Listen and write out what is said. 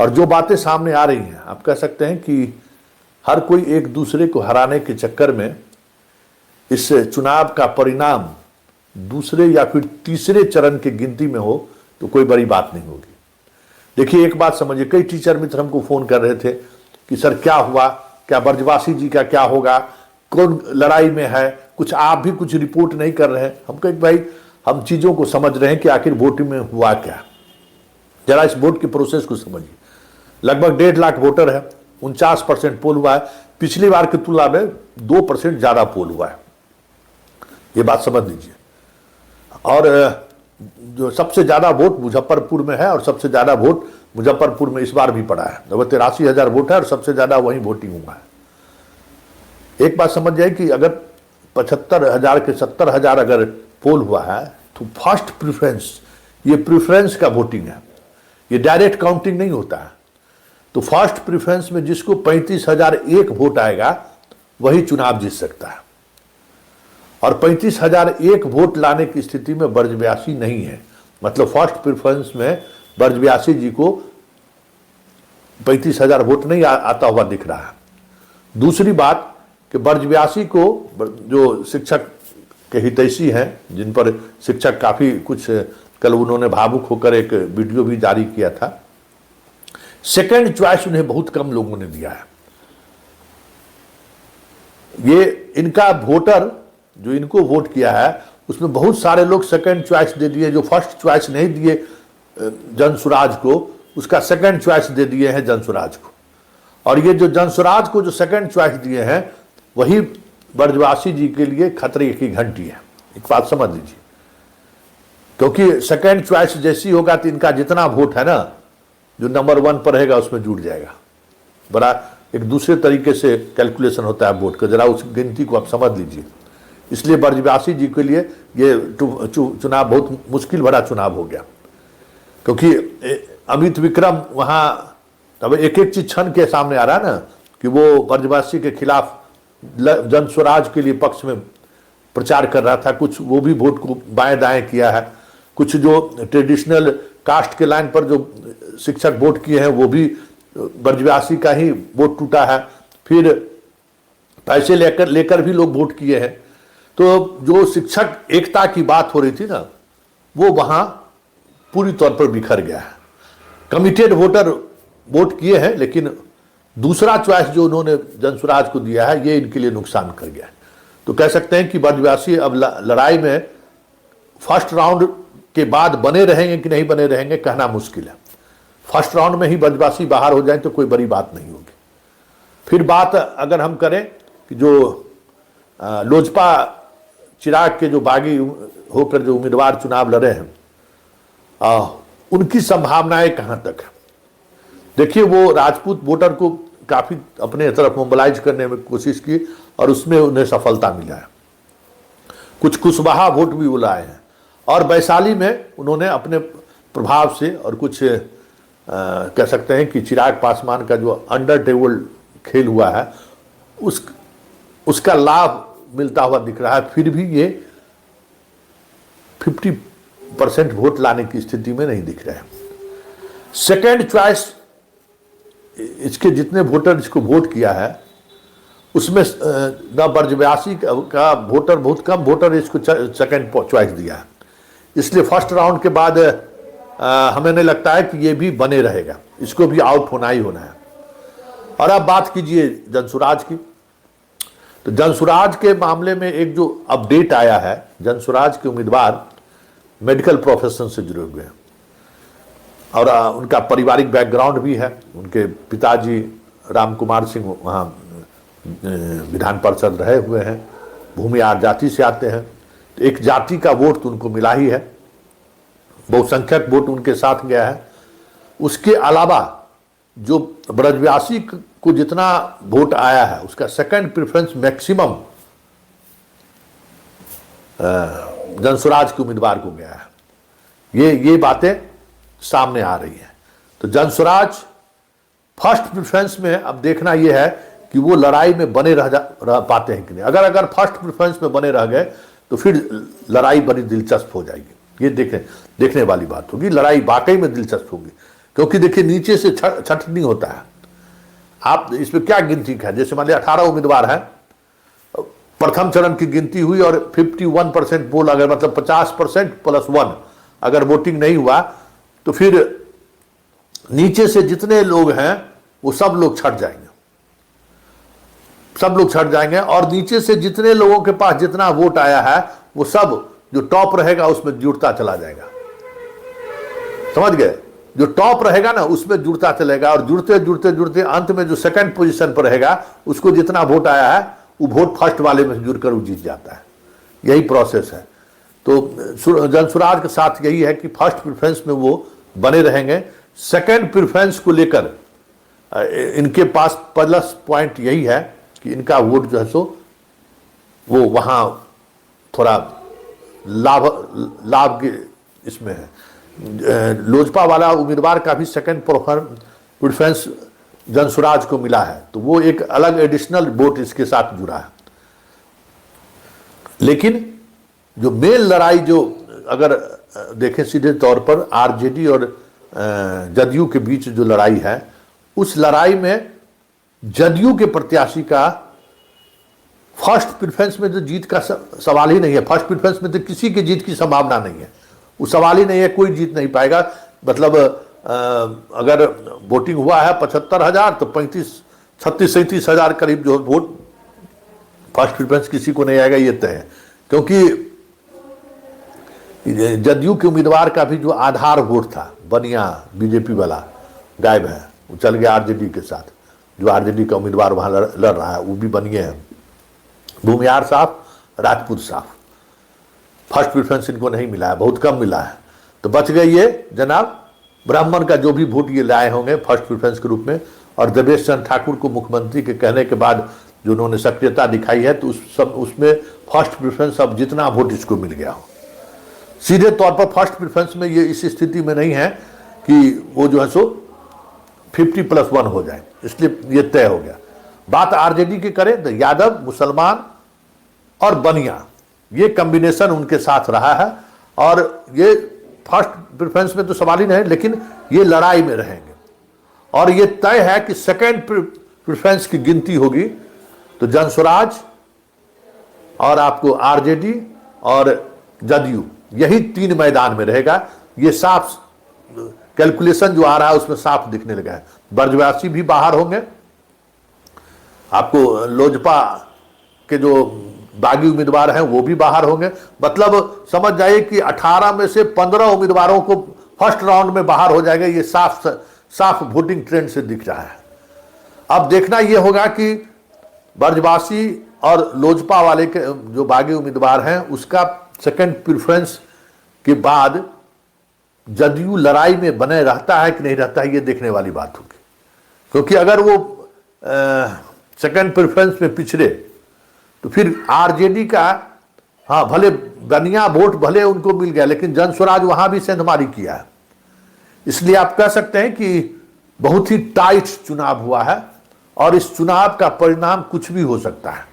और जो बातें सामने आ रही हैं, आप कह सकते हैं कि हर कोई एक दूसरे को हराने के चक्कर में इस चुनाव का परिणाम दूसरे या फिर तीसरे चरण की गिनती में हो तो कोई बड़ी बात नहीं होगी। देखिए एक बात समझिए, कई टीचर मित्र हमको फोन कर रहे थे कि सर क्या हुआ, क्या ब्रजवासी जी का क्या होगा, कौन लड़ाई में है, कुछ आप भी कुछ रिपोर्ट नहीं कर रहे हैं। हम कहे भाई हम चीजों को समझ रहे हैं कि आखिर वोटिंग में हुआ क्या, जरा इस वोट के प्रोसेस को समझिए। लगभग 1.5 लाख वोटर है, 49% पोल हुआ है, पिछली बार की तुलना में 2% ज्यादा पोल हुआ है, ये बात समझ लीजिए। और जो सबसे ज्यादा वोट मुजफ्फरपुर में है और सबसे ज्यादा वोट मुजफ्फरपुर में इस बार भी पड़ा है, लगभग 83,000 वोट है और सबसे ज्यादा वहीं वोटिंग हुआ है। एक बात समझ जाए कि अगर 75,000 के 70,000 अगर पोल हुआ है तो फर्स्ट प्रेफरेंस, ये प्रेफरेंस का वोटिंग है, ये डायरेक्ट काउंटिंग नहीं होता है। तो फर्स्ट प्रेफरेंस में जिसको 35,001 वोट आएगा वही चुनाव जीत सकता है, और 35,001 वोट लाने की स्थिति में ब्रजव्यासी नहीं है। मतलब फर्स्ट प्रेफरेंस में ब्रजव्यासी जी को 35,000 वोट नहीं आता हुआ दिख रहा है। दूसरी बात कि ब्रजव्यासी को, जो शिक्षक के हितैषी हैं, जिन पर शिक्षक काफी कुछ, कल उन्होंने भावुक होकर एक वीडियो भी जारी किया था, सेकंड चॉइस उन्हें बहुत कम लोगों ने दिया है। ये इनका वोटर जो इनको वोट किया है उसमें बहुत सारे लोग सेकंड चॉइस दे दिए, जो फर्स्ट चॉइस नहीं दिए जनसुराज को, उसका सेकंड चॉइस दे दिए हैं जनसुराज को। और ये जो जनसुराज को जो सेकंड चॉइस दिए हैं वही ब्रजवासी जी के लिए खतरे की घंटी है, एक बात समझ लीजिए। क्योंकि सेकंड चॉइस जैसी होगा तो इनका जितना वोट है ना, जो नंबर 1 पर रहेगा उसमें जुड़ जाएगा। बड़ा एक दूसरे तरीके से कैलकुलेशन होता है वोट का, जरा उस गिनती को आप समझ लीजिए। इसलिए ब्रजवासी जी के लिए ये चुनाव बहुत मुश्किल भरा चुनाव हो गया, क्योंकि अमित विक्रम वहां तब एक एक चीज क्षण के सामने आ रहा है ना, कि वो ब्रजवासी के खिलाफ जनस्वराज के लिए पक्ष में प्रचार कर रहा था, कुछ वो भी वोट को बाएं दाएं किया है, कुछ जो ट्रेडिशनल कास्ट के लाइन पर जो शिक्षक वोट किए हैं वो भी ब्रजवासी का ही वोट टूटा है, फिर पैसे लेकर भी लोग वोट किए हैं। तो जो शिक्षक एकता की बात हो रही थी ना, वो वहां पूरी तौर पर बिखर गया है। कमिटेड वोटर वोट किए हैं, लेकिन दूसरा चॉइस जो उन्होंने जनसुराज को दिया है ये इनके लिए नुकसान कर गया है। तो कह सकते हैं कि ब्रजवासी अब लड़ाई में फर्स्ट राउंड के बाद बने रहेंगे कि नहीं बने रहेंगे कहना मुश्किल है। फर्स्ट राउंड में ही ब्रजवासी बाहर हो जाए तो कोई बड़ी बात नहीं होगी। फिर बात अगर हम करें कि जो लोजपा चिराग के जो बागी होकर जो उम्मीदवार चुनाव लड़े हैं, उनकी संभावनाएं कहां तक है। देखिए वो राजपूत वोटर को काफी अपने तरफ मोबिलाइज करने में कोशिश की और उसमें उन्हें सफलता मिला है। कुछ कुशवाहा वोट भी वो लाए हैं, और वैशाली में उन्होंने अपने प्रभाव से और कुछ कह सकते हैं कि चिराग पासवान का जो अंडर टेबल खेल हुआ है उसका लाभ मिलता हुआ दिख रहा है। फिर भी ये 50% वोट लाने की स्थिति में नहीं दिख रहा है। सेकेंड चॉइस, इसके जितने वोटर इसको वोट किया है उसमें न ब्रजवासी का वोटर, बहुत कम वोटर इसको सेकेंड चॉइस दिया है। इसलिए फर्स्ट राउंड के बाद हमें नहीं लगता है कि ये भी बने रहेगा, इसको भी आउट होना ही होना है। और अब बात कीजिए जनसुराज की, तो जनसुराज के मामले में एक जो अपडेट आया है, जनसुराज के उम्मीदवार मेडिकल प्रोफेशन से जुड़े हुए हैं और उनका पारिवारिक बैकग्राउंड भी है। उनके पिताजी राम कुमार सिंह वहाँ विधान पार्षद रहे हुए हैं, भूमिहार जाति से आते हैं, तो एक जाति का वोट तो उनको मिला ही है, बहुसंख्यक वोट उनके साथ गया है। उसके अलावा जो ब्रजवासी को जितना वोट आया है उसका सेकंड प्रेफरेंस मैक्सिमम जनसुराज के उम्मीदवार को गया है। ये बातें सामने आ रही हैं। तो जनसुराज फर्स्ट प्रेफरेंस में अब देखना यह है कि वो लड़ाई में बने रह पाते हैं कि नहीं। अगर फर्स्ट प्रेफरेंस में बने रह गए तो फिर लड़ाई बड़ी दिलचस्प हो जाएगी। ये देखने वाली बात होगी, लड़ाई वाकई में दिलचस्प होगी। क्योंकि देखिए नीचे से छठ नहीं होता है। आप इसमें क्या गिनती है, जैसे मान लिया 18 उम्मीदवार हैं, प्रथम चरण की गिनती हुई और 51% पोल अगर मतलब 50% प्लस 1 अगर वोटिंग नहीं हुआ तो फिर नीचे से जितने लोग हैं वो सब लोग छट जाएंगे, सब लोग छट जाएंगे। और नीचे से जितने लोगों के पास जितना वोट आया है वो सब जो टॉप रहेगा उसमें जुड़ता चला जाएगा, समझ गए? जो टॉप रहेगा ना उसमें जुड़ता चलेगा और जुड़ते जुड़ते जुड़ते अंत में जो सेकंड पोजीशन पर रहेगा उसको जितना वोट आया है वो वोट फर्स्ट वाले में जुड़कर वो जीत जाता है। यही प्रोसेस है। तो जनसुराज के साथ यही है कि फर्स्ट प्रेफरेंस में वो बने रहेंगे। सेकंड प्रेफरेंस को लेकर इनके पास प्लस पॉइंट यही है कि इनका वोट जो है सो वो वहां थोड़ा लाभ के इसमें है। लोजपा वाला उम्मीदवार का भी सेकंड प्रेफरेंस जनसुराज को मिला है, तो वो एक अलग एडिशनल वोट इसके साथ जुड़ा है। लेकिन जो मेन लड़ाई जो अगर देखें सीधे तौर पर आरजेडी और जदयू के बीच जो लड़ाई है, उस लड़ाई में जदयू के प्रत्याशी का फर्स्ट प्रेफरेंस में तो जीत का सवाल ही नहीं है। फर्स्ट प्रेफरेंस में तो किसी की जीत की संभावना नहीं है, वो सवाल ही नहीं है, कोई जीत नहीं पाएगा। मतलब अगर वोटिंग हुआ है 75,000 तो 36-37 करीब जो वोट फर्स्ट प्रेफरेंस किसी को नहीं आएगा, ये तय है। क्योंकि जदयू के उम्मीदवार का भी जो आधार वोट था बनिया बीजेपी वाला गायब है, वो चल गया आरजेडी के साथ। जो आरजेडी का उम्मीदवार वहां लड़ रहा है वो भी बनिए हैं, भूमियार साहब, राजपूत साहब। फर्स्ट प्रेफरेंस इनको नहीं मिला है, बहुत कम मिला है। तो बच गए ये जनाब ब्राह्मण का जो भी वोट ये लाए होंगे फर्स्ट प्रेफरेंस के रूप में। और देवेश चंद्र ठाकुर को मुख्यमंत्री के कहने के बाद जो उन्होंने सक्रियता दिखाई है, तो उसमें फर्स्ट प्रेफरेंस अब जितना वोट इसको मिल गया हो। सीधे तौर पर फर्स्ट प्रेफरेंस में ये इस स्थिति में नहीं है कि वो जो है सो 50+1 हो जाए, इसलिए ये तय हो गया। बात आरजेडी की करें तो यादव, मुसलमान और बनिया, ये कॉम्बिनेशन उनके साथ रहा है। और ये फर्स्ट प्रेफरेंस में तो सवाल ही नहीं, लेकिन ये लड़ाई में रहेंगे। और ये तय है कि सेकंड प्रेफरेंस की गिनती होगी तो जनसुराज और आपको आरजेडी और जदयू, यही 3 मैदान में रहेगा। ये साफ कैलकुलेशन जो आ रहा है उसमें साफ दिखने लगा है। ब्रजवासी भी बाहर होंगे, आपको लोजपा के जो बागी उम्मीदवार हैं वो भी बाहर होंगे। मतलब समझ जाइए कि 18 में से 15 उम्मीदवारों को फर्स्ट राउंड में बाहर हो जाएगा। ये साफ वोटिंग ट्रेंड से दिख रहा है। अब देखना यह होगा कि ब्रजवासी और लोजपा वाले के जो बागी उम्मीदवार हैं उसका सेकंड प्रेफरेंस के बाद जदयू लड़ाई में बने रहता है कि नहीं रहता है, ये देखने वाली बात होगी। क्योंकि अगर वो सेकंड प्रेफरेंस में पिछड़े तो फिर आरजेडी का, हाँ भले बनिया वोट भले उनको मिल गया, लेकिन जनसुराज वहां भी सेंधमारी किया है। इसलिए आप कह सकते हैं कि बहुत ही टाइट चुनाव हुआ है और इस चुनाव का परिणाम कुछ भी हो सकता है।